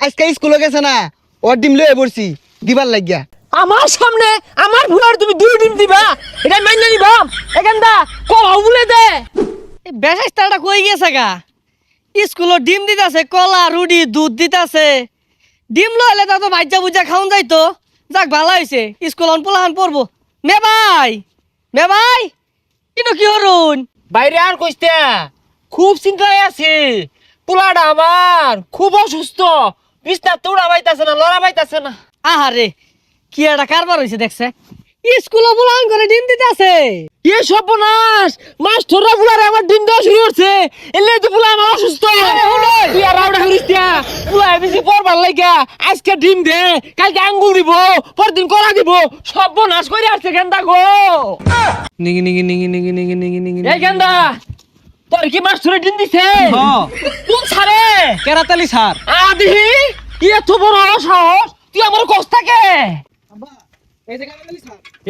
আজকে স্কুলে গেছে না, ওর ডিম লয়ে পড়ছি দিবার লাগিয়া। আমার সামনে আমার ভুলার তুমি দুই ডিম দিবা, এটা মাইনে নিবাম। এখানটা কও বলে দে বেশাইস্তাটা কই গেছে গা? স্কুলে ডিম দিতাছে, কলা রুটি দুধ দিতাছে। ডিম লইলে তা তো ভাজ্যা ভুজা খাওন যাইতো। যাক ভালো হয়েছে, স্কুল পোলাহান পড়বো। মে ভাই কিন্তু কি হরুন? বাইরে আর কইতে খুব চিন্তায় আছি। পোলাটা আমার খুব অসুস্থ, বিছনা তোড়া পাইতাছে না, লড়া পাইতাছে না। আহারে কি একটা কারবার হয়েছে দেখছে, স্কুলে পোলাহান করে ডিম দিতাছে। এ সর্বনাশ, মাস্টাররা বুলারে আমার ডিম দেওয়া শুরু করছে। এলে তো বুলা আমার অসুস্থ। তুই আর রাউডা করিস না, বুলা বেশি পড়বার লাগা আজকে ডিম দে, কালকে আঙ্গুল দিব, পরদিন কলা দিব। সর্বনাশ করে আসছে গেন্দা গো। নিগি নিগি নিগি নিগি নিগি নিগি নিগি এই গেন্দা, তোর কি মাস্টারে ডিম দিছে? কোন সারে? কেরাতালি স্যার। আদি এত বড় সাহস, তুই আমার কষ্ট থাকে।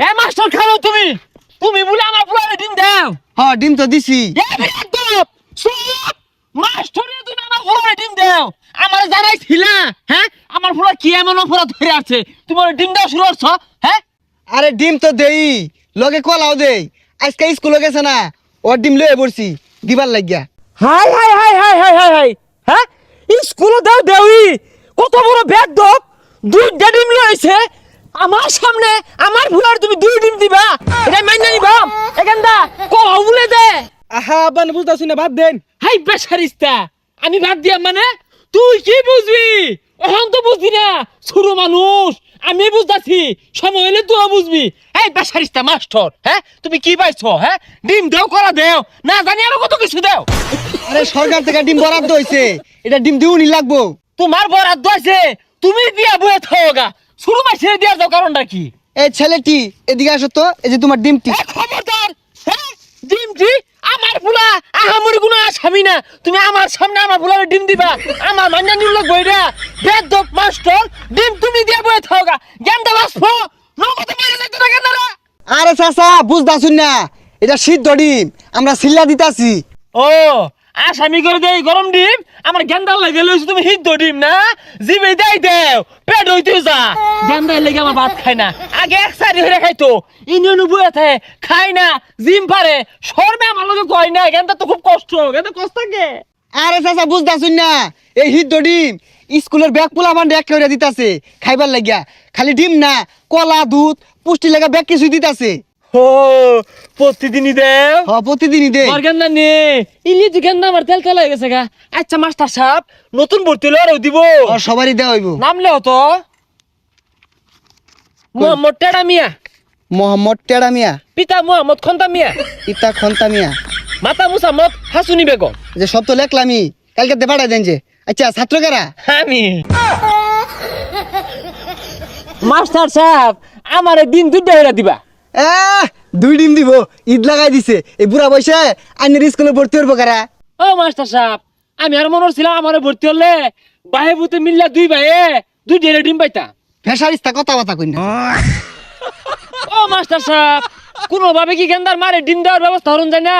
এ মাস্টার খাও তুমি, তুমি বলে আমার বুলারে ডিম দাও। হ ডিম তো দিছি। মাস্টারে তুমি আমার ফুলারে ডিম দাও, আমার জানাই ছিলা? হ্যাঁ, আমার ফুলা কি এমন অপরাধ ধরে আছে তুমি ওর ডিম দাও শুরু করছো? হ্যাঁ, আরে ডিম তো দেই, লগে কলাও দেই। আজকে স্কুলে গেছে না, ওর ডিম লয়ে পড়ছি দিবার লাগিয়া। High high high high high high high, হ্যাঁ স্কুলে দাও দেউই, কত বড় ব্যাগ দক, দুইটা ডিম লইছে আমার সামনে। আমার ফুলার তুমি দুই ডিম দিবা, এটা মাইনা নিবাম। এখানটা কও বলে দে। আহা বান বুঝতাছি না, বাদ দেন। হাই বেসারিস্তা, আমি বাদ দিয়া মানে তুই কি বুঝবি? এখন তো বুঝবি না, ছোট মানুষ আমি বুঝতাছি, সময় হলে তুইও বুঝবি। এই বেসারিস্তা মাস্টার, হ্যাঁ তুমি কি পাইছো? হ্যাঁ ডিম দেও, করা দেও, না জানি আরো কত কিছু দেও। আরে সরকার থেকে ডিম বরাদ্দ হইছে, এটা ডিম দিউনি লাগবো। তোমার বরাদ্দ আছে, তুমি দিয়া বয়ে থাওগা, শুরু মাসে দিয়া যাও, কারণটা কি? এই ছেলেটি এদিকে আসো তো, এই যে তোমার ডিমটি। এ খবরদার, হ্যাঁ ডিমটি আমার ফুলা আহামরি কোনো আসামি না। তুমি আমার সামনে আমার ফুলারে ডিম দিবা, আমার মান্না নিল বইরা বেদব মাস্টার, ডিম তুমি দিয়া বয়ে থাওগা। গেন্দা বাসফো নগদ মেরে যাইতো না গেন্দারা। আরে চাচা বুঝতাছুন না, এটা সিদ্ধ ডিম, আমরা সিল্লা দিতাছি। ও আসামি করে দেই গরম ডিম, আমার গেন্দার লাগে লইছো তুমি হিদ্ধ ডিম না? জিবে দেই দেও, পেট হইতে যা। গেন্দার লাগে আমার ভাত খায় না, আগে এক সারি হয়ে খাইতো, ইনিও বয়ে থাকে খাই না, জিম পারে শর্মে আমার লগে কয় না। গেন্দা তো খুব কষ্ট, গেন্দা কষ্ট থাকে। আরে চাচা বুঝতাছুন না, এই সিদ্ধ ডিম স্কুলের ব্যাগ পোলা বান্ডে এক করে দিতাছে খাইবার লাগিয়া। খালি ডিম না, কলা দুধ পুষ্টি লাগা ব্যাগ কিছু দিতাছে। ও প্রতিদিনই দেও? হ প্রতিদিনই দে। আমার গেন্দা নে ইলি তো গেন্দা আমার তেল তেল হয়ে গেছে গা। আচ্ছা মাস্টার সাহেব, নতুন ভর্তি হলে আরো দিব? আর সবারই দেওয়া হইব। নাম লেও তো। মোহাম্মদ টেড়া মিয়া, মোহাম্মদ টেড়া মিয়া, পিতা মোহাম্মদ খন্তা মিয়া, ইতা খন্তা মিয়া। মাতা মুসাম্মদ হাসুনি বেগম। যে সব তো লেখলামই, কালকে দে পাঠাই দেন যে। আচ্ছা ছাত্র কারা? আমি মাস্টার সাহেব, আমার দিন দুইটা হইরা দিবা। দুই ডিম দিব, ঈদ লাগাই দিছে। এই বুড়া বয়সে আইনের স্কুলে ভর্তি হইব কারা? ও মাস্টার সাহেব, আমি আর মনে ছিলাম আমার ভর্তি হলে ভাই বুতে মিললা দুই ভাইয়ে দুই ডেরে ডিম পাইতা। ফেসারিস্তা কথা বাতা কই না। ও মাস্টার সাহেব, কোনোভাবে কি গেন্দার মারে ডিম দেওয়ার ব্যবস্থা হরুন যায় না?